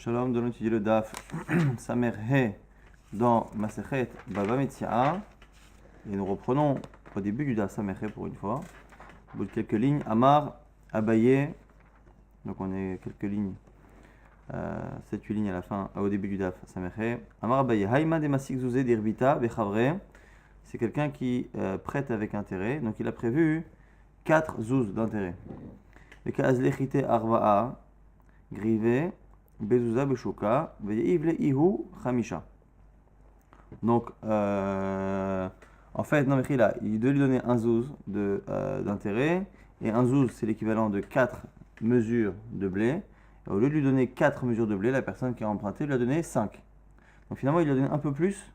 Shalom, nous allons étudier le Daf Samer He dans Masechet Baba Metsi'a. Et nous reprenons au début du Daf Samer He pour une fois. Au bout de quelques lignes, Amar, Abaye. Donc on est quelques lignes, 7-8 lignes à la fin, au début du Daf Samer He. Amar Abaye, Haïma de Masik Zouzé d'Irbita Bechavre. C'est quelqu'un qui prête avec intérêt. Donc il a prévu 4 zouz d'intérêt. Le Kazlechite Arva'a, Grivé. Bezouza Beshoka, Veivle Ihu Khamisha. Donc, en fait, non, mais là, il doit lui donner un zouz d'intérêt, et un zouz, c'est l'équivalent de 4 mesures de blé. Et au lieu de lui donner 4 mesures de blé, la personne qui a emprunté lui a donné 5. Donc finalement, il lui a donné un peu plus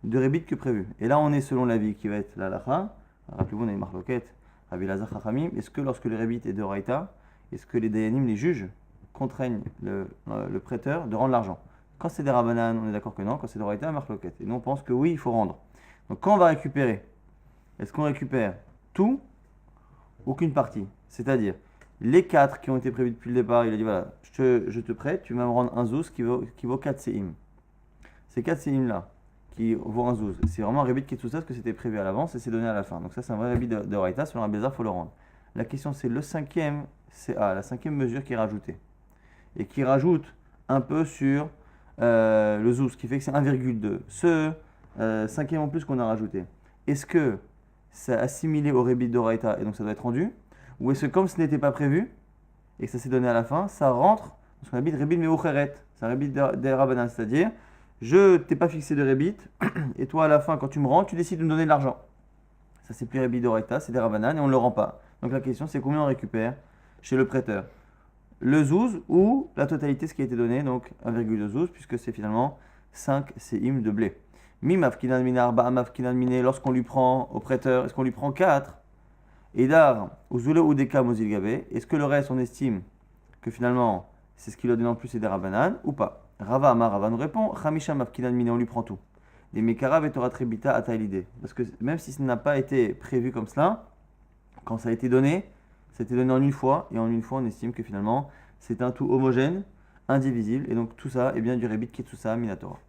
de rébit que prévu. Et là, on est selon l'avis qui va être la lacha. Rappelez-vous, on a une marloquette, Rabbi Lazar Chachamim. Est-ce que lorsque le rébit est de Raïta, est-ce que les dayanim, les juges, contraignent le prêteur de rendre l'argent? Quand c'est des Rabbanan, on est d'accord que non. Quand c'est de Raïta, marloquette. Et nous, on pense que oui, il faut rendre. Donc quand on va récupérer, est-ce qu'on récupère tout ou qu'une partie? C'est-à-dire, les 4 qui ont été prévus depuis le départ, il a dit voilà, je te prête, tu vas me rendre un zouz qui vaut 4 séim. Ces 4 séim-là, qui vaut un zouz, c'est vraiment un rébit qui est tout ça, parce que c'était prévu à l'avance et c'est donné à la fin. Donc ça, c'est un vrai rébit de Raïta, selon Rabbi Lazar, il faut le rendre. La question, c'est le cinquième, c'est la cinquième mesure qui est rajoutée. Et qui rajoute un peu sur le zouz, qui fait que c'est 1,2. Ce cinquième en plus qu'on a rajouté, est-ce que c'est assimilé au rébit d'Oraita et donc ça doit être rendu? Ou est-ce que comme ce n'était pas prévu et que ça s'est donné à la fin, ça rentre dans ce qu'on appelle rébit meoucheret? C'est un rébit des Rabbanan, c'est-à-dire je t'ai pas fixé de rébit et toi à la fin quand tu me rends, tu décides de me donner de l'argent. Ça c'est plus rébit d'Oraita, c'est des Rabbanan et on ne le rend pas. Donc la question c'est combien on récupère chez le prêteur? Le zouz ou la totalité, ce qui a été donné, donc 1,2 zouz, puisque c'est finalement 5 séim de blé. Mimaf kinan mine arba amaf kinan mine, lorsqu'on lui prend au prêteur, est-ce qu'on lui prend 4? Edar, uzule ou deka mozil gabe, est-ce que le reste on estime que finalement c'est ce qu'il a donné en plus et des rabanan ou pas? Rava Amar Rava nous répond, Khamisha maf kinan mine, on lui prend tout. Des mekara vetorat rebita atailide. Parce que même si ça n'a pas été prévu comme cela, quand ça a été donné, c'était donné en une fois, et en une fois, on estime que finalement, c'est un tout homogène, indivisible, et donc tout ça est bien du rébit Ketsusa Minatora.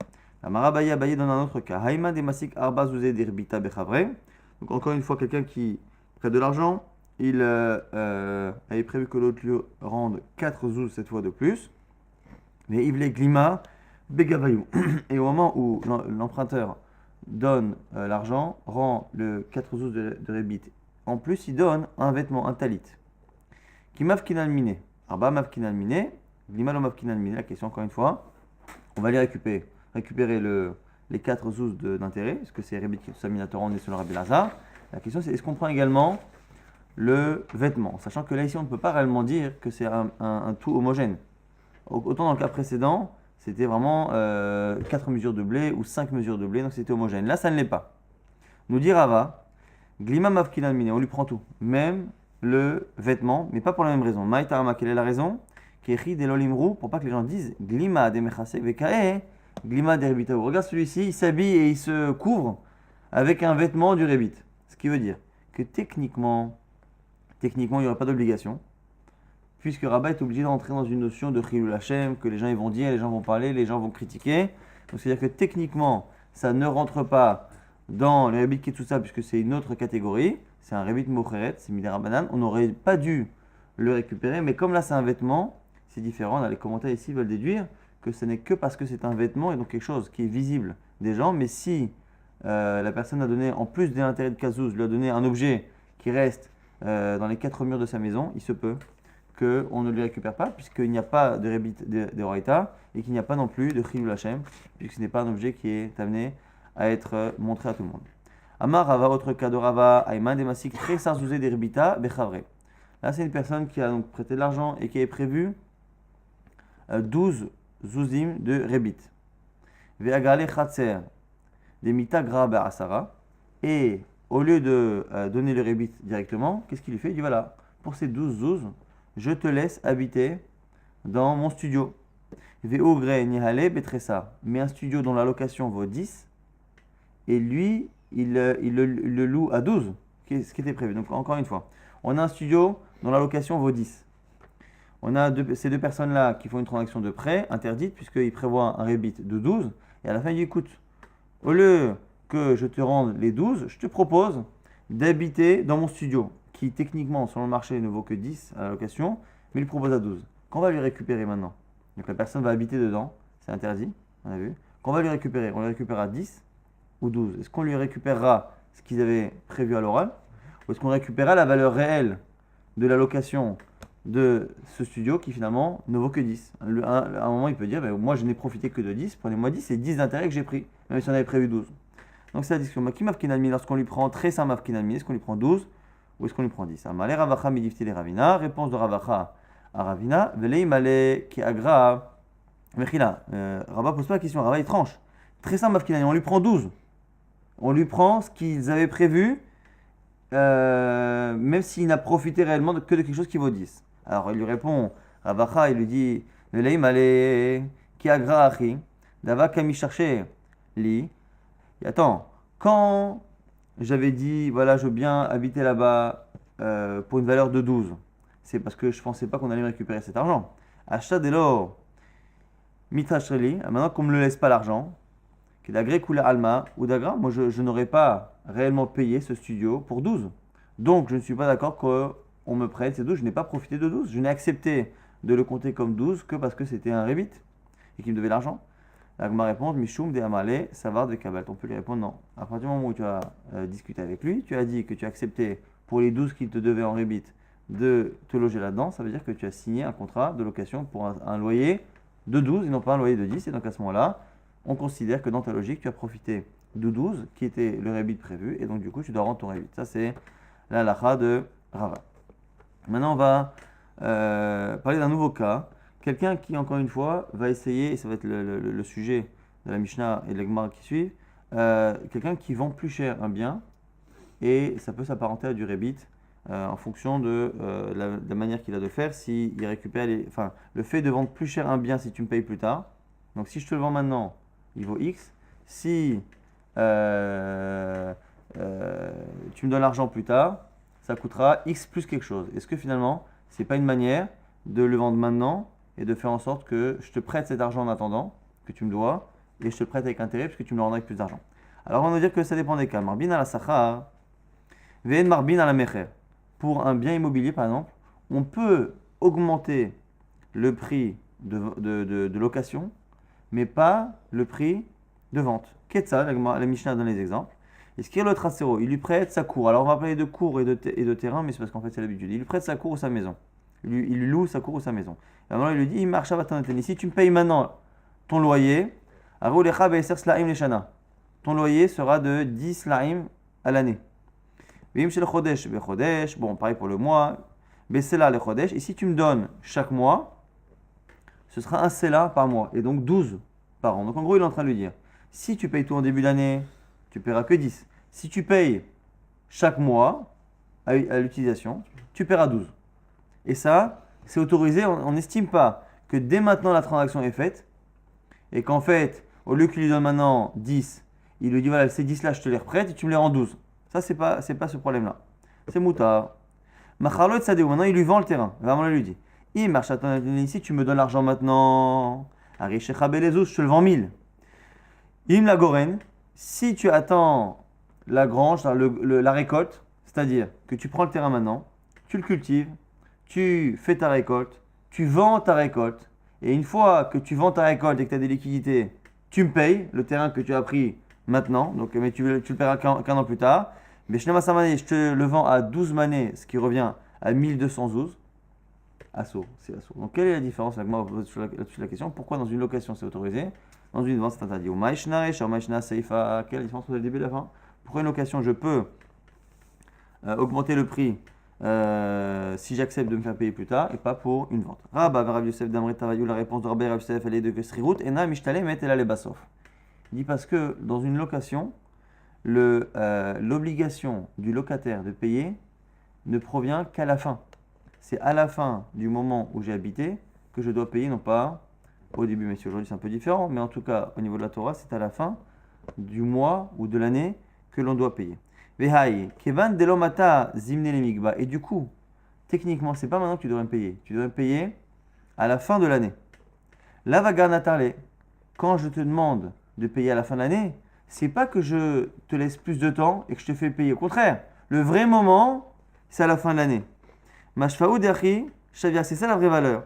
La Marabaye Abaye dans un autre cas, Haïma des Masik Arba Zouzé d'Irbita Bechavre. Donc encore une fois, quelqu'un qui prête de l'argent, il avait prévu que l'autre lui rende 4 zouz cette fois de plus, mais Ivle Glima Begavayou. Et au moment où l'emprunteur donne l'argent, rend le 4 zouz de rébit. En plus, il donne un vêtement, un talit. Qui mafkinan mine. Arba mafkinan mine. Glimalo mafkinan mine. La question, encore une fois, on va aller récupérer les 4 zouz d'intérêt, parce que c'est Rébit qui Saminatora, on est sur le Rabbi Lazar. La question, c'est est-ce qu'on prend également le vêtement? Sachant que là, ici, on ne peut pas réellement dire que c'est un tout homogène. Autant dans le cas précédent, c'était vraiment 4 mesures de blé ou 5 mesures de blé, donc c'était homogène. Là, ça ne l'est pas. Nous dit Rava. Glima mafkinan mine, on lui prend tout, même le vêtement, mais pas pour la même raison. Maïtarama, quelle est la raison? Kechi de l'olimrou, pour pas que les gens disent glima de mechase vekae, glima de rebitaou. Regarde celui-ci, il s'habille et il se couvre avec un vêtement du rébit. Ce qui veut dire que techniquement, il n'y aurait pas d'obligation, puisque Rabat est obligé d'entrer dans une notion de chilul Hashem, que les gens ils vont dire, les gens vont parler, les gens vont critiquer. Donc c'est-à-dire que techniquement, ça ne rentre pas dans le rébit qui est tout ça, puisque c'est une autre catégorie, c'est un rébit mocheret, c'est midera banane, on n'aurait pas dû le récupérer, mais comme là c'est un vêtement, c'est différent. Là, les commentaires ici veulent déduire que ce n'est que parce que c'est un vêtement et donc quelque chose qui est visible des gens, mais si la personne a donné, en plus de l'intérêt de Kazouz, lui a donné un objet qui reste dans les 4 murs de sa maison, il se peut qu'on ne le récupère pas, puisqu'il n'y a pas de rébit de Horaïta et qu'il n'y a pas non plus de Chilul Hashem, puisque ce n'est pas un objet qui est amené à être montré à tout le monde. Amar Rava, autre cas de Rava, Aïman des Masik, très sarzouzé des Rbita, Bechavre. Là, c'est une personne qui a donc prêté de l'argent et qui avait prévu 12 zouzim de Rebit. Ve'agale Khatser, des Mita Gra Asara. Et au lieu de donner le Rebit directement, qu'est-ce qu'il lui fait? Il dit voilà, pour ces 12 zouz, je te laisse habiter dans mon studio. Ve'ogre Nihale Betressa, mais un studio dont la location vaut 10. Et lui, il le loue à 12, ce qui était prévu. Donc encore une fois, on a un studio dont la location vaut 10. On a ces deux personnes-là qui font une transaction de prêt interdite, puisqu'ils prévoient un rébit de 12. Et à la fin, il dit, écoute, au lieu que je te rende les 12, je te propose d'habiter dans mon studio, qui techniquement, selon le marché, ne vaut que 10 à la location, mais il propose à 12. Qu'on va lui récupérer maintenant? Donc la personne va habiter dedans, c'est interdit, on a vu. Qu'on va lui récupérer? On lui récupérera 10 ou 12. Est-ce qu'on lui récupérera ce qu'ils avaient prévu à l'oral? Ou est-ce qu'on récupérera la valeur réelle de la location de ce studio qui finalement ne vaut que 10? À un moment, il peut dire, ben, moi je n'ai profité que de 10, prenez-moi 10, c'est 10 d'intérêt que j'ai pris, même si on avait prévu 12. Donc c'est la discussion. Qui mafkinalmi, lorsqu'on lui prend très sain mafkinalmi, est-ce qu'on lui prend 12 ou est-ce qu'on lui prend 10? Amalé Ravacha midifti les Ravina, réponse de Ravacha à Ravina, velei malé qui agra. Mechila, Rabat pose pas la question, Rabat il tranche. Très sain mafkinalmi, on lui prend 12. On lui prend ce qu'ils avaient prévu, même s'il n'a profité réellement que de quelque chose qui vaut 10. Alors il lui répond, Ravacha, il lui dit, velei malé qui agra achi, dava kami chercher li. Et attends, quand j'avais dit, voilà, je veux bien habiter là-bas pour une valeur de 12, c'est parce que je ne pensais pas qu'on allait récupérer cet argent. Achat de l'or, mitrachreli, maintenant qu'on ne me le laisse pas l'argent, que d'agré coula alma ou d'agra, moi je n'aurais pas réellement payé ce studio pour 12. Donc je ne suis pas d'accord qu'on me prête ces 12, je n'ai pas profité de 12. Je n'ai accepté de le compter comme 12 que parce que c'était un rébit et qu'il me devait l'argent. L'agma répond, Mishum de Amale, Savar de Kabbalah. On peut lui répondre non. À partir du moment où tu as discuté avec lui, tu as dit que tu as accepté pour les 12 qu'il te devait en rébit de te loger là-dedans, ça veut dire que tu as signé un contrat de location pour un loyer de 12 et non pas un loyer de 10. Et donc à ce moment-là, on considère que dans ta logique, tu as profité de 12 qui était le rébit prévu et donc du coup, tu dois rendre ton rébit. Ça, c'est la halakha de Rava. Maintenant, on va parler d'un nouveau cas. Quelqu'un qui, encore une fois, va essayer, et ça va être le sujet de la Mishnah et de l'Egmara qui suivent, quelqu'un qui vend plus cher un bien, et ça peut s'apparenter à du rébit en fonction de la manière qu'il a de faire, s'il récupère enfin, le fait de vendre plus cher un bien si tu me payes plus tard. Donc si je te le vends maintenant, il vaut X. Si tu me donnes l'argent plus tard, ça coûtera X plus quelque chose. Est-ce que finalement, c'est pas une manière de le vendre maintenant et de faire en sorte que je te prête cet argent en attendant, que tu me dois, et je te le prête avec intérêt parce que tu me le rendras avec plus d'argent. Alors on va dire que ça dépend des cas. Marbin à la Sachar, Ven Marbin à la Mecher. Pour un bien immobilier par exemple, on peut augmenter le prix de location, mais pas le prix de vente. Ketsa, la Mishnah donne les exemples. Et ce qui est le tracéro, il lui prête sa cour. Alors on va parler de cour et de terrain, mais c'est parce qu'en fait c'est l'habitude. Il lui prête sa cour ou sa maison. Il lui loue sa cour ou sa maison. Et alors il lui dit, il marche à Vatanatani. Si tu me payes maintenant ton loyer, ton loyer sera de 10 laim à l'année. Bon, pareil pour le mois. Et si tu me donnes chaque mois, ce sera un sela par mois. Et donc 12 par an. Donc en gros, il est en train de lui dire, si tu payes tout en début d'année, tu ne paieras que 10. Si tu payes chaque mois à l'utilisation, tu paieras 12. Et ça, c'est autorisé. On n'estime pas que dès maintenant la transaction est faite et qu'en fait, au lieu qu'il lui donne maintenant 10, il lui dit voilà, ces 10 là, je te les reprête et tu me les rends 12. Ça, c'est pas ce problème-là. C'est moutard. Macharlo et Sadeo, maintenant il lui vend le terrain. Vraiment, il lui dit il marche à ton ici, tu me donnes l'argent maintenant. Arishecha Belezous, je te le vends 1000. Im la Goren, si tu attends la grange, la récolte, c'est-à-dire que tu prends le terrain maintenant, tu le cultives, tu fais ta récolte, tu vends ta récolte, et une fois que tu vends ta récolte et que tu as des liquidités, tu me payes le terrain que tu as pris maintenant, donc, mais tu le paieras qu'un an plus tard. Mais je te le vends à 12 manées, ce qui revient à 1212. Assaut, c'est assaut. Donc quelle est la différence là-dessus la question? Pourquoi dans une location c'est autorisé, dans une vente c'est interdit? Ou Maïshna, Seifa, quelle est la différence entre le début et la fin? Pourquoi une location je peux augmenter le prix si j'accepte de me faire payer plus tard et pas pour une vente? Rabba, Rav Yosef d'Amrit Tavayou, la réponse de Rabbi Rav Yosef, elle est de Srirout, et na Mishtale met elle les basof. Il dit parce que dans une location, l'obligation du locataire de payer ne provient qu'à la fin. C'est à la fin du moment où j'ai habité que je dois payer, non pas au début. Mais si aujourd'hui c'est un peu différent, mais en tout cas au niveau de la Torah, c'est à la fin du mois ou de l'année que l'on doit payer. Vehai, kevan delomata zimne le migba. Et du coup, techniquement, c'est pas maintenant que tu devrais me payer. Tu devrais me payer à la fin de l'année. La vaganatale, quand je te demande de payer à la fin de l'année, c'est pas que je te laisse plus de temps et que je te fais payer. Au contraire, le vrai moment, c'est à la fin de l'année. Mashfaou derri, c'est ça la vraie valeur.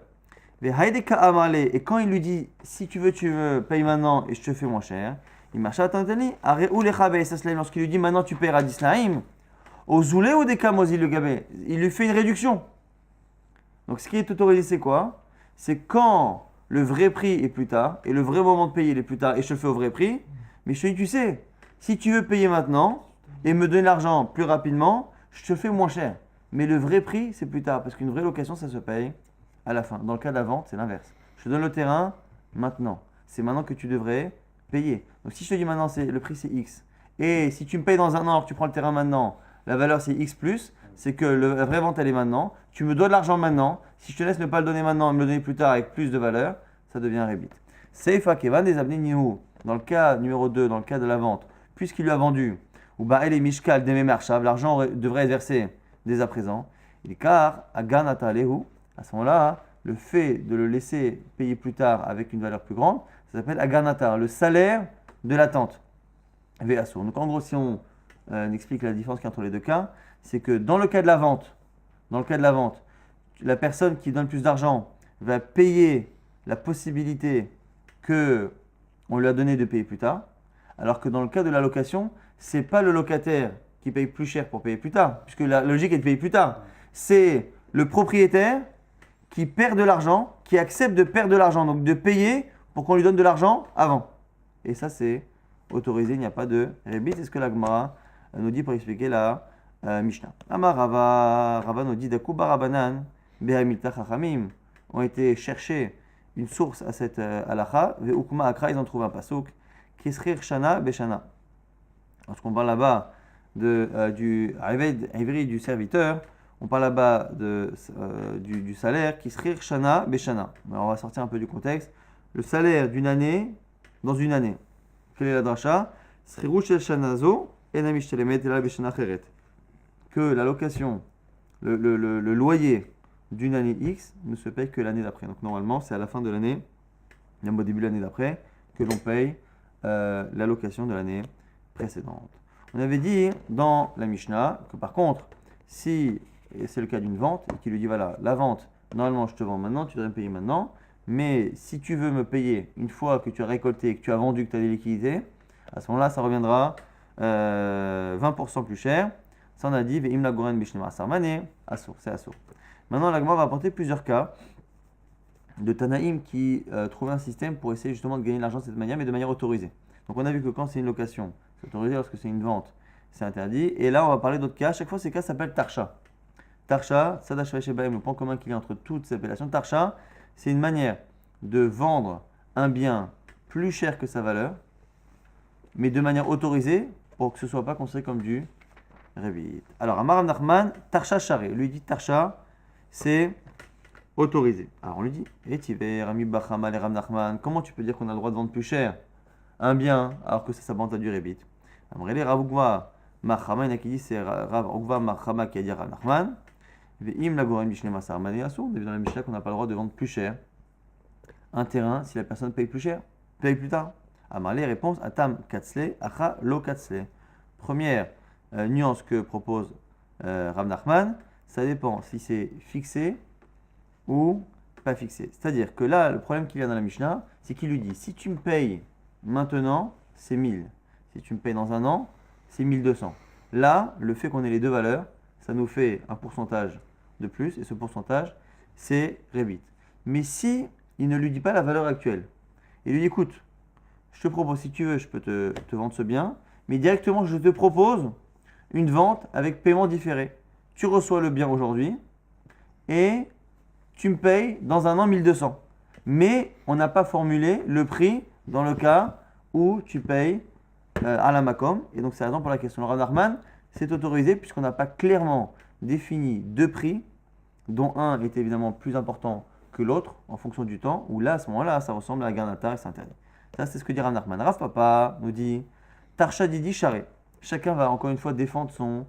Et quand il lui dit, si tu veux, paye maintenant et je te fais moins cher, il marche à Tantani, lorsqu'il lui dit maintenant tu paieras 10 laïm, au zoulé ou des kamosi le gabé, il lui fait une réduction. Donc ce qui est autorisé, c'est quoi? C'est quand le vrai prix est plus tard et le vrai moment de payer il est plus tard et je te le fais au vrai prix, mais je te dis, tu sais, si tu veux payer maintenant et me donner l'argent plus rapidement, je te fais moins cher. Mais le vrai prix, c'est plus tard parce qu'une vraie location, ça se paye à la fin. Dans le cas de la vente, c'est l'inverse. Je te donne le terrain maintenant. C'est maintenant que tu devrais payer. Donc si je te dis maintenant, le prix c'est X. Et si tu me payes dans un an alors que tu prends le terrain maintenant, la valeur c'est X plus, c'est que la vraie vente elle est maintenant. Tu me dois de l'argent maintenant. Si je te laisse ne pas le donner maintenant et me le donner plus tard avec plus de valeur, ça devient un rébit. Seifa Kevan des Abnei Nihu. Dans le cas numéro 2, dans le cas de la vente, puisqu'il lui a vendu, ou Ba'el et Mishkal des Memarchav, l'argent devrait être versé dès à présent. Car Aganata Lehu, à ce moment-là, le fait de le laisser payer plus tard avec une valeur plus grande, ça s'appelle Aganatar, le salaire de l'attente. Véassour. Donc en gros, si on explique la différence qu'il y a entre les deux cas, c'est que dans le cas de la vente, la personne qui donne plus d'argent va payer la possibilité que on lui a donné de payer plus tard, alors que dans le cas de la location, c'est pas le locataire qui paye plus cher pour payer plus tard, puisque la logique est de payer plus tard. C'est le propriétaire qui perd de l'argent, qui accepte de perdre de l'argent, donc de payer pour qu'on lui donne de l'argent avant. Et ça, c'est autorisé, il n'y a pas de rébit. C'est ce que la Gemara nous dit pour expliquer la Mishnah. Amar Rava nous dit Dakuba Rabanan, Behamilta Chachamim, ont été chercher une source à cette halakha, Ve'ukma Akra, ils ont trouvé un pasuk, Kisrir Shana Beshana. Lorsqu'on parle là-bas du Ivri du serviteur, on parle là-bas du salaire qui serait Shana Beshana. Alors on va sortir un peu du contexte. Le salaire d'une année dans une année. Quelle est la dracha? Que la location, le loyer d'une année X ne se paye que l'année d'après. Donc normalement, c'est à la fin de l'année, même au début de l'année d'après, que l'on paye la location de l'année précédente. On avait dit dans la Mishnah que par contre, si c'est le cas d'une vente, et qu'il lui dit voilà, la vente, normalement je te vends maintenant, tu devrais me payer maintenant, mais si tu veux me payer une fois que tu as récolté, que tu as vendu, que tu as des liquidités, à ce moment-là, ça reviendra 20% plus cher. Ça on a dit, Ve'im la goren bishnema sarmane, assour, c'est assour. Maintenant, la Gemara va apporter plusieurs cas de Tanaïm qui trouvent un système pour essayer justement de gagner de l'argent de cette manière, mais de manière autorisée. Donc on a vu que quand c'est une location, c'est autorisé, lorsque c'est une vente, c'est interdit. Et là, on va parler d'autres cas. Chaque fois, ces cas s'appellent Tarsha. Tarsha, Sadash Veshebaim, le point commun qu'il y a entre toutes ces appellations. Tarsha, c'est une manière de vendre un bien plus cher que sa valeur, mais de manière autorisée pour que ce ne soit pas considéré comme du Revit. Alors, Amar Nachman, Tarsha Charé. Lui dit Tarsha, c'est autorisé. Alors, on lui dit Etiver, Ami Bachama, Ram Nachman, comment tu peux dire qu'on a le droit de vendre plus cher un bien alors que ça s'apparente à du Revit? Amrele Ravugva Machama, il y en a qui dit c'est Ravugva Machama qui a dit Rav Nachman. Ve'im la Goren Bishnema Sarmane Assour. On a vu dans la Mishnah qu'on n'a pas le droit de vendre plus cher un terrain si la personne paye plus cher, paye plus tard. Amarle réponse Atam Katzle, Acha Lo Katzle. Première nuance que propose Rav Nachman, ça dépend si c'est fixé ou pas fixé. C'est-à-dire que là, le problème qu'il y a dans la Mishnah, c'est qu'il lui dit si tu me payes maintenant, c'est 1000. Si tu me payes dans un an, c'est 1200. Là, le fait qu'on ait les deux valeurs, ça nous fait un pourcentage de plus, et ce pourcentage, c'est Revit. Mais si il ne lui dit pas la valeur actuelle, il lui dit écoute, je te propose, si tu veux, je peux te vendre ce bien, mais directement, je te propose une vente avec paiement différé. Tu reçois le bien aujourd'hui et tu me payes dans un an 1200. Mais on n'a pas formulé le prix dans le cas où tu payes à la Macom. Et donc, c'est la raison pour laquelle le Rav Nachman, c'est autorisé puisqu'on n'a pas clairement défini deux prix, dont un est évidemment plus important que l'autre en fonction du temps, où là, à ce moment-là, ça ressemble à la Garnatar et c'est interdit. Ça, c'est ce que dit Rav Nachman. Rav Papa nous dit Tarsha Didi Charé. Chacun va encore une fois défendre son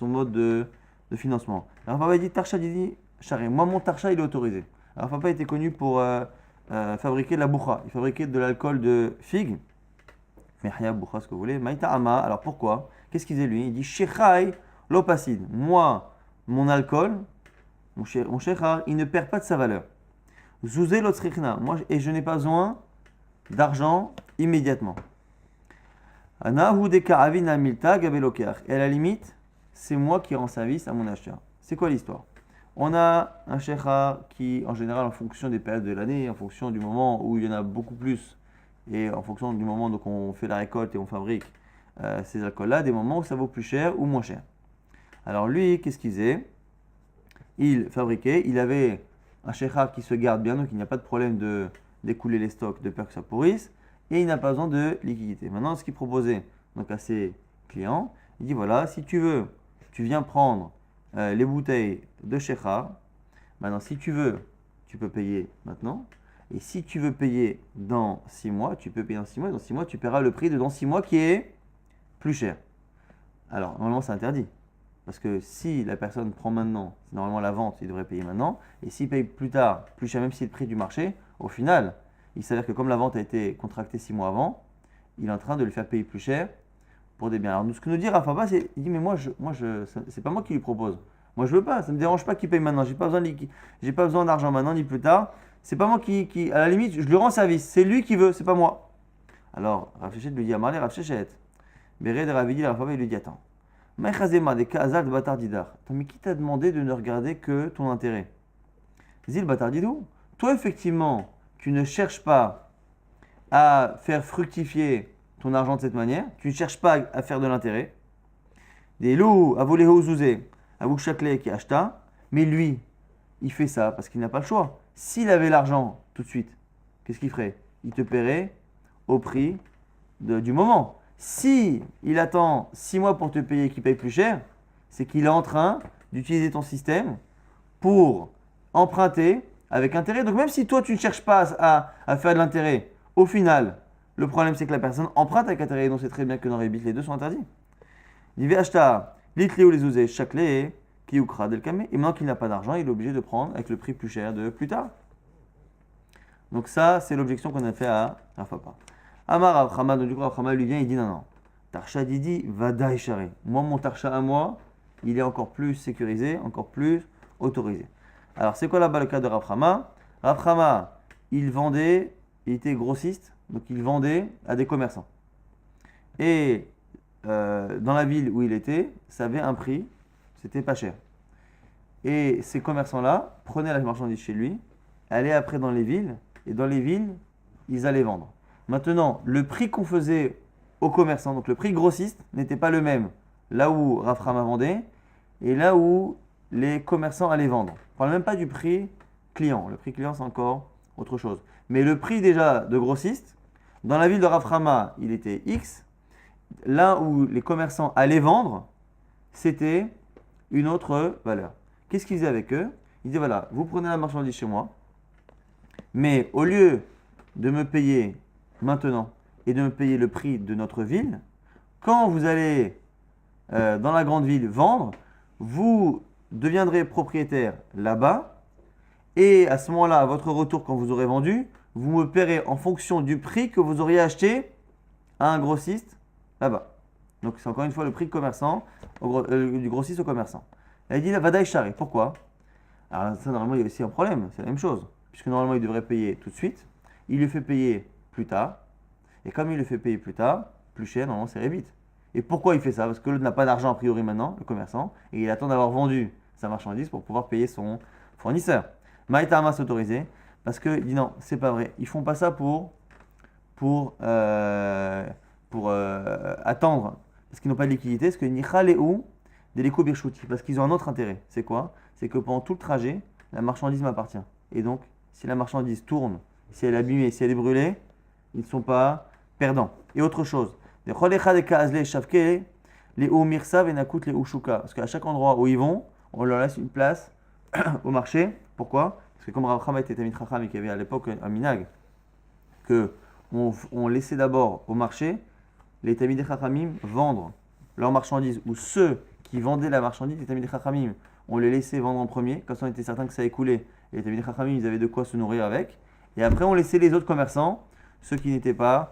mode de financement. Rav Papa dit Tarsha Didi Charé. Moi, mon Tarsha, il est autorisé. Alors Papa était connu pour fabriquer de la boucha. Il fabriquait de l'alcool de figue. Mehya, boucha, ce que vous voulez. Maïta ama. Alors pourquoi? Qu'est-ce qu'il disait lui? Il dit Shechai l'opacide. Moi, mon alcool, mon shechar, il ne perd pas de sa valeur. Zouzé l'otsrichna. Moi, et je n'ai pas besoin d'argent immédiatement. Anahu deka avina milta gabeloker. Et à la limite, c'est moi qui rends service à mon acheteur. C'est quoi l'histoire? On a un shechar qui, en général, en fonction des périodes de l'année, en fonction du moment où il y en a beaucoup plus, et en fonction du moment où on fait la récolte et on fabrique ces alcools-là, des moments où ça vaut plus cher ou moins cher. Alors lui, qu'est-ce qu'il faisait? Il fabriquait, il avait un shechar qui se garde bien, donc il n'y a pas de problème d'écouler les stocks de peur que ça pourrisse, et il n'a pas besoin de liquidité. Maintenant, ce qu'il proposait donc à ses clients, il dit voilà, si tu veux, tu viens prendre les bouteilles de shechar. Maintenant, si tu veux, tu peux payer maintenant. Et si tu veux payer dans 6 mois, tu peux payer dans 6 mois. Dans 6 mois, tu paieras le prix de dans 6 mois qui est plus cher. Alors, normalement, c'est interdit. Parce que si la personne prend maintenant, c'est normalement la vente, il devrait payer maintenant. Et s'il paye plus tard, plus cher, même si c'est le prix du marché, au final, il s'avère que comme la vente a été contractée 6 mois avant, il est en train de le faire payer plus cher pour des biens. Alors, ce que nous dit Rafa Bas, c'est il dit, mais c'est pas moi qui lui propose. Moi, je veux pas, ça me dérange pas qu'il paye maintenant. J'ai pas besoin d'argent maintenant ni plus tard. C'est pas moi qui, à la limite, je lui rends service. C'est lui qui veut, c'est pas moi. Alors, Rav Shechet lui dit, Amarle Rav Shechet. Béred Ravidi, Rav Bas, il lui dit, attends. Maïchazema des Kazal de Batardidar. Mais qui t'a demandé de ne regarder que ton intérêt? Zil Batardidou. Toi, effectivement, tu ne cherches pas à faire fructifier ton argent de cette manière. Tu ne cherches pas à faire de l'intérêt. Des loups, à voler Hozouzé, à Bouchakle qui acheta. Mais lui, il fait ça parce qu'il n'a pas le choix. S'il avait l'argent tout de suite, qu'est-ce qu'il ferait? Il te paierait au prix du moment. Si il attend 6 mois pour te payer et qu'il paye plus cher, c'est qu'il est en train d'utiliser ton système pour emprunter avec intérêt. Donc même si toi tu ne cherches pas à faire de l'intérêt, au final, le problème c'est que la personne emprunte avec intérêt. Donc c'est très bien que dans Rébit, les deux sont interdits. Il dit acheta l'itléo les ouzé chaque lé qui ukra del kamé. Et maintenant qu'il n'a pas d'argent, il est obligé de prendre avec le prix plus cher de plus tard. Donc ça, c'est l'objection qu'on a fait à Rafapa. Amar Avrahama, donc du coup Avrahama lui vient, il dit non. Tarsha Didi vada écharé. Moi, mon Tarsha à moi, il est encore plus sécurisé, encore plus autorisé. Alors, c'est quoi là-bas le cas de Avrahama? Avrahama, il vendait, il était grossiste, donc il vendait à des commerçants. Et dans la ville où il était, ça avait un prix, c'était pas cher. Et ces commerçants-là prenaient la marchandise chez lui, allaient après dans les villes, et dans les villes, ils allaient vendre. Maintenant, le prix qu'on faisait aux commerçants, donc le prix grossiste, n'était pas le même là où Raframa vendait et là où les commerçants allaient vendre. On ne parle même pas du prix client. Le prix client, c'est encore autre chose. Mais le prix déjà de grossiste, dans la ville de Raframa, il était X. Là où les commerçants allaient vendre, c'était une autre valeur. Qu'est-ce qu'ils faisaient avec eux? Ils disaient voilà, vous prenez la marchandise chez moi, mais au lieu de me payer maintenant et de me payer le prix de notre ville, quand vous allez dans la grande ville vendre, vous deviendrez propriétaire là-bas et à ce moment-là, à votre retour quand vous aurez vendu, vous me paierez en fonction du prix que vous auriez acheté à un grossiste là-bas. Donc c'est encore une fois le prix commerçant, du grossiste au commerçant. Elle dit la vadaï charé. Pourquoi? Alors ça normalement il y a aussi un problème, c'est la même chose. Puisque normalement il devrait payer tout de suite, il le fait payer plus tard. Et comme il le fait payer plus tard, plus cher, normalement c'est vite. Et pourquoi il fait ça? Parce que l'autre n'a pas d'argent a priori maintenant, le commerçant, et il attend d'avoir vendu sa marchandise pour pouvoir payer son fournisseur. Maïtama s'autoriser, parce qu'il dit non, c'est pas vrai. Ils font pas ça pour attendre, parce qu'ils n'ont pas de liquidité, parce que Nichaléou, Deliko Birchouti, parce qu'ils ont un autre intérêt. C'est quoi? C'est que pendant tout le trajet, la marchandise m'appartient. Et donc, si la marchandise tourne, si elle est abîmée, si elle est brûlée, ils ne sont pas perdants. Et autre chose, parce qu'à chaque endroit où ils vont, on leur laisse une place au marché. Pourquoi? Parce que comme Rav Chama était Tamid Chacham et qu'il y avait à l'époque un minag, on laissait d'abord au marché les Tamid Chachamim vendre leurs marchandises, ou ceux qui vendaient la marchandise, les Tamid Chachamim, on les laissait vendre en premier, comme ça on était certain que ça écoulait, Et les Talmidei Chachamim, ils avaient de quoi se nourrir avec. Et après, on laissait les autres commerçants, ceux qui n'étaient pas,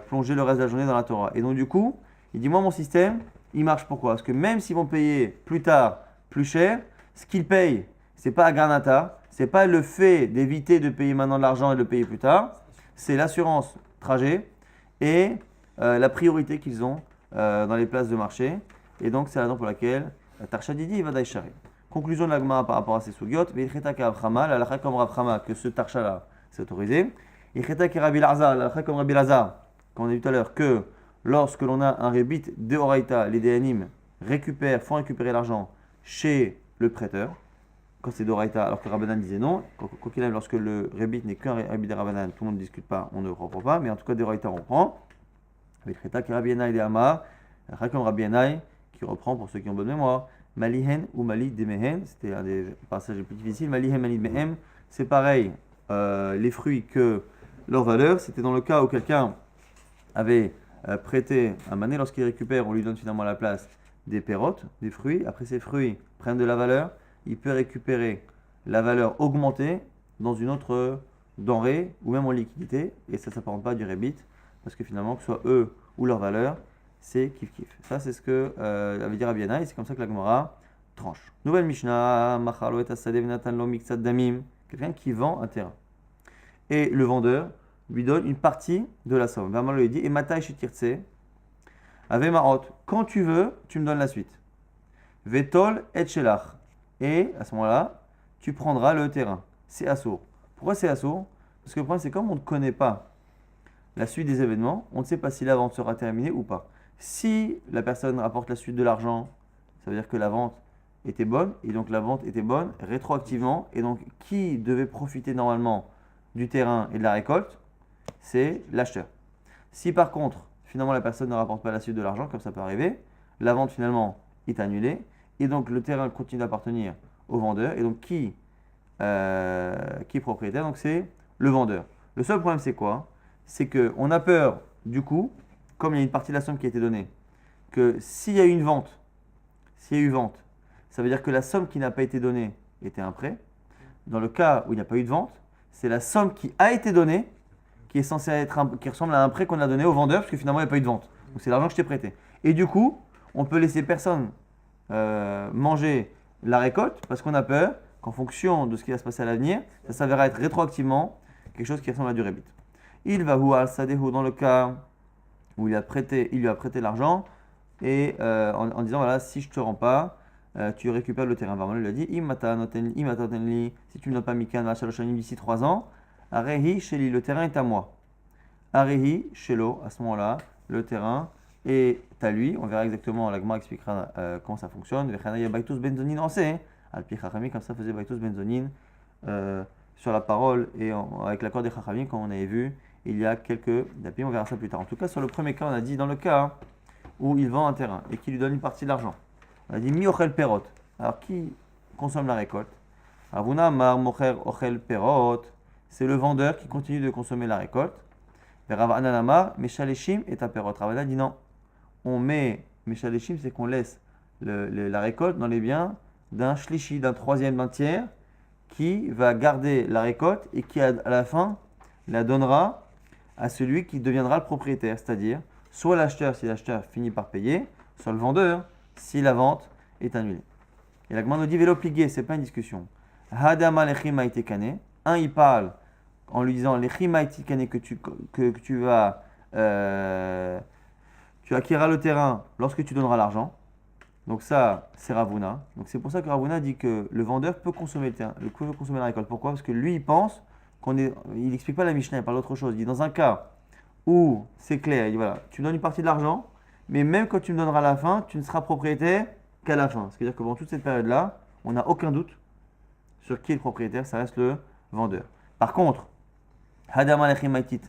plonger le reste de la journée dans la Torah. Et donc, du coup, il dit, moi, mon système, il marche pourquoi? Parce que même s'ils vont payer plus tard plus cher, ce qu'ils payent, c'est pas Aganata, c'est pas le fait d'éviter de payer maintenant de l'argent et de le payer plus tard, c'est l'assurance trajet et la priorité qu'ils ont dans les places de marché. Et donc, c'est la raison pour laquelle Tarsha Didi va d'aïchari. Conclusion de la Gemara par rapport à ces sougiotes, Veicheta ke Avrahama, la halakha comme Avrahama, que ce Tarsha là, c'est autorisé. Veicheta ke Rabbi Lazar, la halakha comme Rabbi Lazar, comme on a dit tout à l'heure, que lorsque l'on a un rébit de Horaïta, les Déanim font récupérer l'argent chez le prêteur, quand c'est d'Horaïta, alors que Rabbanan disait non. Quoi qu'il arrive, lorsque le rébit n'est qu'un rébit de Rabbanan, tout le monde ne discute pas, on ne reprend pas, mais en tout cas d'Horaïta, on reprend. Veicheta ke Rabbi Yanai de Amar, la halakha comme Rabbi Yanai, qui reprend pour ceux qui ont bonne mémoire. Malihen ou Mali Demehen, c'était un des passages les plus difficiles. Malihen, Mali Demehem, c'est pareil, les fruits que leur valeur. C'était dans le cas où quelqu'un avait prêté un mané, lorsqu'il récupère, on lui donne finalement à la place des pérotes, des fruits. Après, ces fruits prennent de la valeur, il peut récupérer la valeur augmentée dans une autre denrée ou même en liquidité, et ça ne s'apparente pas à du rébit, parce que finalement, que ce soit eux ou leur valeur, c'est kiff-kiff. Ça, c'est ce que avait dit Rabbi Yanai, et c'est comme ça que la Gemara tranche. Nouvelle Mishnah, Machar lo et asadeh v'natan lo miktsat damim, quelqu'un qui vend un terrain. Et le vendeur lui donne une partie de la somme. Vraiment, lui dit, et matai shetirtse, ave ma'ot, quand tu veux, tu me donnes la suite. Vetol et shelach. Et à ce moment-là, tu prendras le terrain. C'est assourd. Pourquoi c'est assourd? Parce que le problème, c'est comme on ne connaît pas la suite des événements, on ne sait pas si la vente sera terminée ou pas. Si la personne rapporte la suite de l'argent, ça veut dire que la vente était bonne, et donc la vente était bonne rétroactivement, et donc qui devait profiter normalement du terrain et de la récolte? C'est l'acheteur. Si par contre, finalement la personne ne rapporte pas la suite de l'argent, comme ça peut arriver, la vente finalement est annulée, et donc le terrain continue d'appartenir au vendeur, et donc qui est propriétaire? Donc c'est le vendeur. Le seul problème c'est quoi? C'est qu'on a peur du coup, comme il y a une partie de la somme qui a été donnée, que s'il y a eu une vente, ça veut dire que la somme qui n'a pas été donnée était un prêt. Dans le cas où il n'y a pas eu de vente, c'est la somme qui a été donnée qui est censée être qui ressemble à un prêt qu'on a donné au vendeur, parce que finalement il n'y a pas eu de vente. Donc c'est l'argent que je t'ai prêté. Et du coup, on peut laisser personne manger la récolte parce qu'on a peur qu'en fonction de ce qui va se passer à l'avenir, ça s'avérera être rétroactivement quelque chose qui ressemble à du rébit. Il va al sadehu dans le cas où il lui a prêté l'argent et en disant voilà, si je ne te rends pas, tu récupères le terrain. Vraiment, il lui a dit si tu ne donnes pas mikan d'ici 3 ans, arehi sheli, le terrain est à moi. Arehi shelo, à ce moment-là, le terrain est à lui. On verra exactement, la Gemara expliquera comment ça fonctionne. Vechanaya baitus benzonin anseh, alpi chachamim, comme ça faisait baitus benzonin sur la parole et avec l'accord des chachamim, comme on avait vu. Il y a quelques d'appui, on verra ça plus tard. En tout cas, sur le premier cas, on a dit dans le cas où il vend un terrain et qu'il lui donne une partie de l'argent. On a dit mi ochel perot. Alors qui consomme la récolte? Avuna mar mocher ochel perot. C'est le vendeur qui continue de consommer la récolte. Rav Anan amar meshaleshim et perot. Rav Anan dit non. On met meshaleshim, c'est qu'on laisse la récolte dans les biens d'un shlishi, d'un troisième, d'un tiers, qui va garder la récolte et qui à la fin la donnera à celui qui deviendra le propriétaire, c'est-à-dire soit l'acheteur si l'acheteur finit par payer, soit le vendeur si la vente est annulée. Et la Gemara nous dit vélo plié, c'est pas une discussion. Hadama lechim maitekane, il parle en lui disant lechim maitekane que tu vas tu acquéras le terrain lorsque tu donneras l'argent. Donc ça, c'est Ravuna. Donc c'est pour ça que Ravuna dit que le vendeur peut consommer le terrain, peut consommer la récolte. Pourquoi? Parce que lui, il pense il n'explique pas la Mishnah, il parle d'autre chose. Il dit dans un cas où c'est clair, il dit voilà, tu me donnes une partie de l'argent, mais même quand tu me donneras à la fin, tu ne seras propriétaire qu'à la fin. C'est-à-dire que pendant toute cette période-là, on n'a aucun doute sur qui est le propriétaire, ça reste le vendeur. Par contre, Hadama Lechim Maitit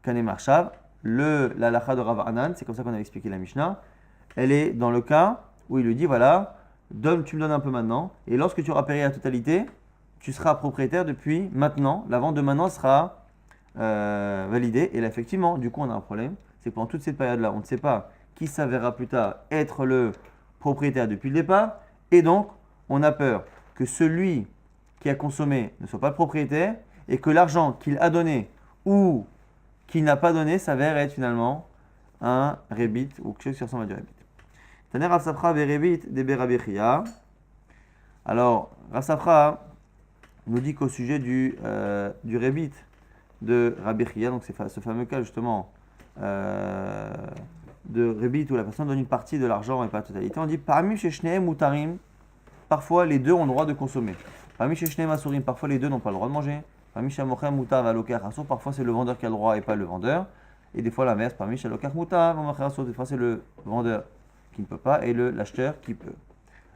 Kane Marshav, la lacha de Rav Anan, c'est comme ça qu'on a expliqué la Mishnah, elle est dans le cas où il lui dit voilà, tu me donnes un peu maintenant, et lorsque tu auras payé la totalité, tu seras propriétaire depuis maintenant, la vente de maintenant sera validée, et là effectivement, du coup on a un problème, c'est que pendant toute cette période-là, on ne sait pas qui s'avérera plus tard être le propriétaire depuis le départ, et donc on a peur que celui qui a consommé ne soit pas le propriétaire et que l'argent qu'il a donné ou qu'il n'a pas donné s'avère être finalement un rébit ou quelque chose qui ressemble à du rébit. Taner Rav Safra berébit de Rabbi Chia. Alors, Rav Safra nous dit qu'au sujet du rébit de Rabbi Chia, donc c'est ce fameux cas justement de rébit où la personne donne une partie de l'argent et pas la totalité, on dit parmi chez Shneem ou Tarim, parfois les deux ont le droit de consommer. Parmi chez Shneem Asurim, parfois les deux n'ont pas le droit de manger. Parmi chez Mochem Mutav Aloker Asur, parfois c'est le vendeur qui a le droit et pas le vendeur. Et des fois l'inverse, parmi chez Aloker Mutav Mocher Asur, des fois c'est le vendeur qui ne peut pas et l'acheteur qui peut.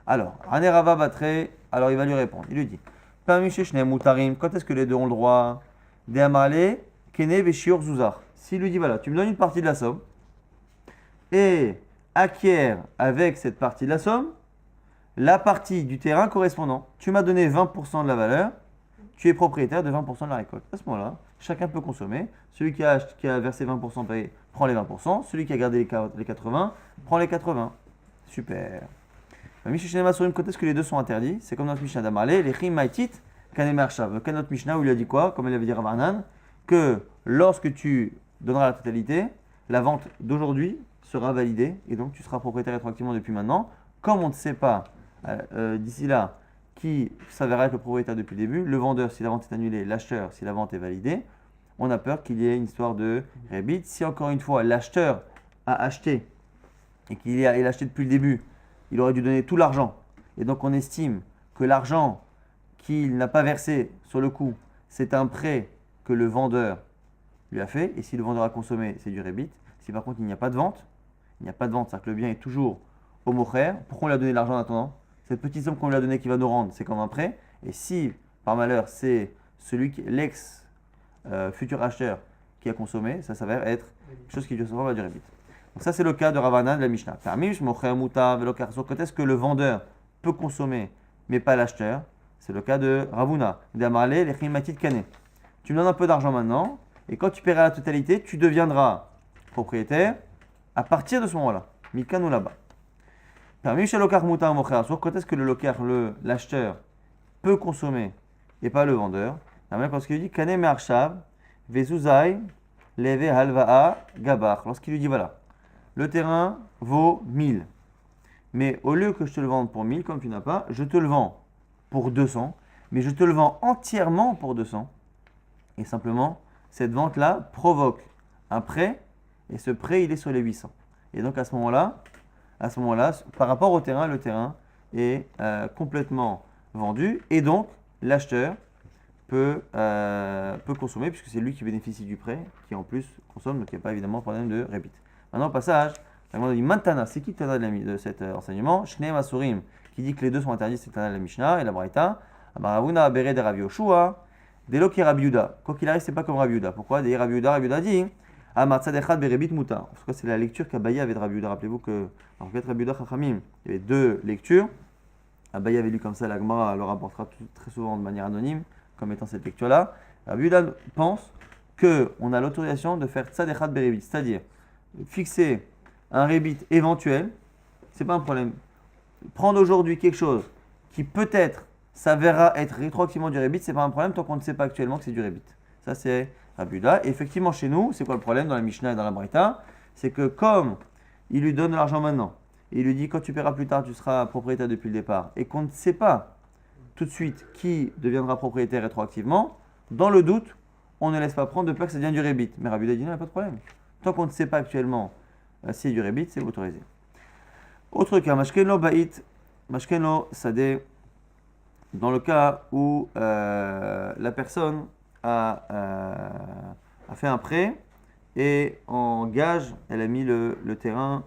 Alors, Anerava Batre, alors il va lui répondre. Il lui dit parmi chez Shneem ou Tarim, quand est-ce que les deux ont le droit? De Amale, Kene Veshior Zuzar. S'il lui dit voilà, tu me donnes une partie de la somme et acquiert avec cette partie de la somme la partie du terrain correspondant. Tu m'as donné 20% de la valeur, tu es propriétaire de 20% de la récolte. À ce moment-là, chacun peut consommer. Celui qui a versé 20% payé prend les 20%, celui qui a gardé les 80 prend les 80. Super. Mishnah Surim, quand est-ce que les deux sont interdits? C'est comme notre Mishnah d'Amarlé, les Chim Maitit, Kanem Arshav. Notre Mishnah où il a dit quoi? Comme il avait dit Rav Anan, que lorsque tu donneras la totalité, la vente d'aujourd'hui sera validée et donc tu seras propriétaire rétroactivement depuis maintenant. Comme on ne sait pas d'ici là qui s'avérera être le propriétaire depuis le début, le vendeur si la vente est annulée, l'acheteur si la vente est validée, on a peur qu'il y ait une histoire de rébit. Si encore une fois l'acheteur a acheté et qu'il a acheté depuis le début, il aurait dû donner tout l'argent et donc on estime que l'argent qu'il n'a pas versé sur le coup, c'est un prêt que le vendeur lui a fait et si le vendeur a consommé, c'est du rébit. Si par contre il n'y a pas de vente, c'est-à-dire que le bien est toujours au mocher, pourquoi on lui a donné l'argent en attendant? Cette petite somme qu'on lui a donnée qui va nous rendre, c'est comme un prêt. Et si, par malheur, c'est l'ex-futur acheteur qui a consommé, ça s'avère être quelque chose qui lui ressemble à du rébit. Donc ça, c'est le cas de Rav Anan de la Mishnah. Quand est-ce que le vendeur peut consommer, mais pas l'acheteur? C'est le cas de Ravuna. D'Amarle, les Chimatit Kane. Tu me donnes un peu d'argent maintenant, et quand tu paieras la totalité, tu deviendras propriétaire à partir de ce moment-là. Mikan ou là-bas. Parmi chez Lokar Moutar Mocher, quand est-ce que l'acheteur peut consommer et pas le vendeur? Parce qu'il lui dit Kane Me'arshav, Vezuzai, Leve Halva'a, Gabar. Lorsqu'il lui dit voilà, le terrain vaut 1000. Mais au lieu que je te le vende pour 1000, comme tu n'as pas, je te le vends pour 200. Mais je te le vends entièrement pour 200. Et simplement, cette vente-là provoque un prêt. Et ce prêt, il est sur les 800. Et donc à ce moment-là, par rapport au terrain, le terrain est complètement vendu. Et donc, l'acheteur peut consommer, puisque c'est lui qui bénéficie du prêt, qui en plus consomme, donc il n'y a pas évidemment de problème de rébit. Maintenant, passage, la Gemara dit Mantana, c'est qui le Tana de cet enseignement? Shneem Asurim, qui dit que les deux sont interdits, c'est le Tana de la Mishnah et la Braïta. Amaravuna, Bere de Rav Yoshua, Delo ki Rabbi Yehuda. Quoi qu'il arrive, c'est pas comme Rabbi Yehuda. Pourquoi? Des Rabbi Yehuda dit Amatzad Echad Berébit Muta. Parce que c'est la lecture qu'Abaye avait de Rabbi Yehuda. Rappelez-vous que, en fait, Rabbi Yehuda Chachamim, il y avait deux lectures. Abaye avait lu comme ça, la Gemara le rapportera très souvent de manière anonyme, comme étant cette lecture-là. Rabbi Yehuda pense qu'on a l'autorisation de faire Tzad Echad Berébit, c'est-à-dire fixer un rébit éventuel, c'est pas un problème. Prendre aujourd'hui quelque chose qui peut-être s'avérera être rétroactivement du rébit, c'est pas un problème tant qu'on ne sait pas actuellement que c'est du rébit. Ça c'est Rabbi Yehuda. Et effectivement chez nous, c'est quoi le problème dans la Mishnah et dans la Braïta? C'est que comme il lui donne l'argent maintenant, et il lui dit quand tu paieras plus tard, tu seras propriétaire depuis le départ, et qu'on ne sait pas tout de suite qui deviendra propriétaire rétroactivement, dans le doute, on ne laisse pas prendre de peur que ça devienne du rébit. Mais Rabbi Yehuda dit non, il n'y a pas de problème. Tant qu'on ne sait pas actuellement si c'est du rébit, c'est autorisé. Autre cas, Mashkenlo Ba'it, Mashkenlo Sadeh, dans le cas où la personne a fait un prêt et en gage, elle a mis le terrain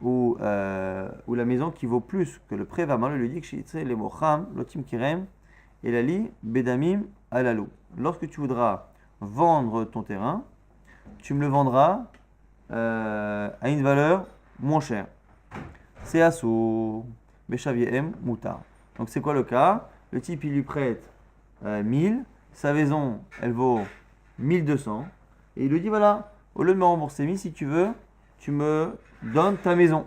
ou la maison qui vaut plus que le prêt va mal, lui dit que les mocham, lotim kirem, et la li bedamim alalou. Lorsque tu voudras vendre ton terrain, tu me le vendras à une valeur moins chère. C'est assou, beshaviem mutar. Donc c'est quoi le cas? Le type il lui prête 1000, sa maison elle vaut 1200 et il lui dit voilà, au lieu de me rembourser 1000, si tu veux, tu me donnes ta maison.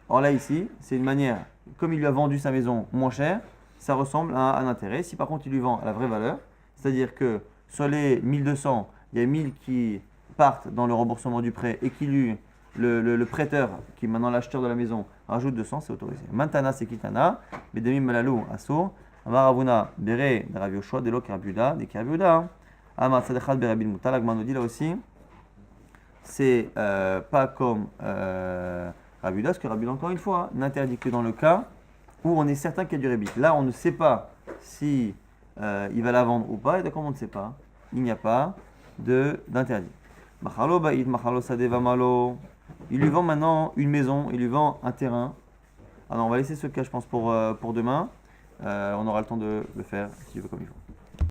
Or là ici, c'est une manière, comme il lui a vendu sa maison moins cher, ça ressemble à un intérêt. Si par contre il lui vend à la vraie valeur, c'est-à-dire que sur les 1200, il y a 1000 qui partent dans le remboursement du prêt et qui lui, le prêteur, qui est maintenant l'acheteur de la maison, rajoute 200, c'est autorisé. Mantana c'est kitana, bedemim malalou asso, amaravuna bere de Rav Yoshua, de lo kerabiuda, de kerabiuda. Amar tzadechad berabin mutal, Agma nous dit là aussi, c'est pas comme Rav Yehuda, parce que Rav Yehuda, encore une fois, n'interdit que dans le cas où on est certain qu'il y a du rébit. Là, on ne sait pas si il va la vendre ou pas, et donc comme on ne sait pas, il n'y a pas d'interdit. Machalo ba'id, machalo sadeva malo. Il lui vend maintenant une maison, il lui vend un terrain. Alors on va laisser ce cas, je pense, pour demain. On aura le temps de le faire si tu veux comme il faut.